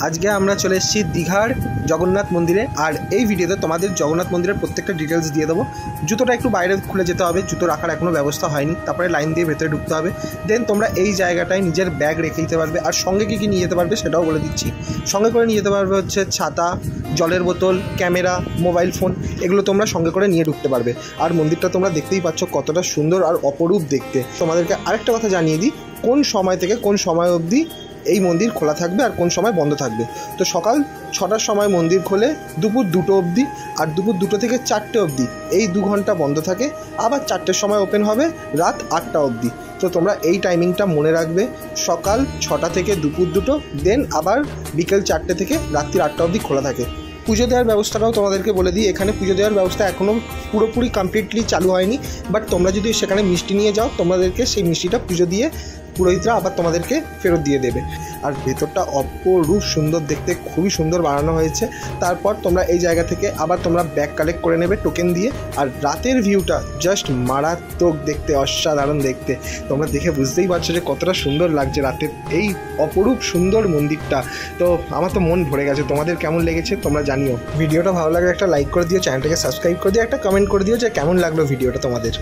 আজকে আমরা চলে এসেছি দীঘার জগন্নাথ মন্দিরে। আর এই ভিডিওতে তোমাদের জগন্নাথ মন্দিরের প্রত্যেকটা ডিটেলস দিয়ে দেবো। জুতোটা একটু বাইরে খুলে যেতে হবে, জুতো রাখার এখনও ব্যবস্থা হয়নি, তারপরে লাইন দিয়ে ভেতরে ঢুকতে হবে। দেন তোমরা এই জায়গাটায় নিজের ব্যাগ রেখে দিতে পারবে। আর সঙ্গে কী কী নিয়ে যেতে পারবে সেটাও বলে দিচ্ছি। সঙ্গে করে নিয়ে যেতে পারবে হচ্ছে ছাতা, জলের বোতল, ক্যামেরা, মোবাইল ফোন, এগুলো তোমরা সঙ্গে করে নিয়ে ঢুকতে পারবে। আর মন্দিরটা তোমরা দেখতেই পাচ্ছ কতটা সুন্দর আর অপরূপ দেখতে। তোমাদেরকে আরেকটা কথা জানিয়ে দিই, কোন সময় থেকে কোন সময় অবধি এই মন্দির খোলা থাকবে আর কোন সময় বন্ধ থাকবে। তো সকাল 6টার সময় মন্দির খোলে দুপুর 2টো অবধি, আর দুপুর 2টো থেকে 4টে অবধি এই 2 ঘন্টা বন্ধ থাকে। আবার 4টের সময় ওপেন হবে রাত 8টা অবধি। তো তোমরা এই টাইমিংটা মনে রাখবে, সকাল 6টা থেকে দুপুর 2টো, দেন আবার বিকেল 4টে থেকে রাত্রি 8টা অবধি খোলা থাকে। পুজো দেওয়ার ব্যবস্থাটাও তোমাদেরকে বলে দিই, এখানে পুজো দেওয়ার ব্যবস্থা এখনও পুরোপুরি কমপ্লিটলি চালু হয়নি। বাট তোমরা যদি সেখানে মিষ্টি নিয়ে যাও, তোমাদেরকে সেই মিষ্টিটা পুজো দিয়ে পুরোহিতরা আবার তোমাদেরকে ফেরত দিয়ে দেবে। আর ভেতরটা অপরূপ সুন্দর দেখতে, খুবই সুন্দর বানানো হয়েছে। তারপর তোমরা এই জায়গা থেকে আবার তোমরা ব্যাগ কালেক্ট করে নেবে টোকেন দিয়ে। আর রাতের ভিউটা জাস্ট মারাত্মক দেখতে, অসাধারণ দেখতে। তোমরা দেখে বুঝতেই পারছো যে কতটা সুন্দর লাগছে রাতের এই অপরূপ সুন্দর মন্দিরটা। তো আমার তো মন ভরে গেছে। তোমাদের কেমন লেগেছে তোমরা জানিও। ভিডিওটা ভালো লাগলে একটা লাইক করে দিও, চ্যানেলটাকে সাবস্ক্রাইব করে দিও, একটা কমেন্ট করে দিও যে কেমন লাগলো ভিডিওটা তোমাদের।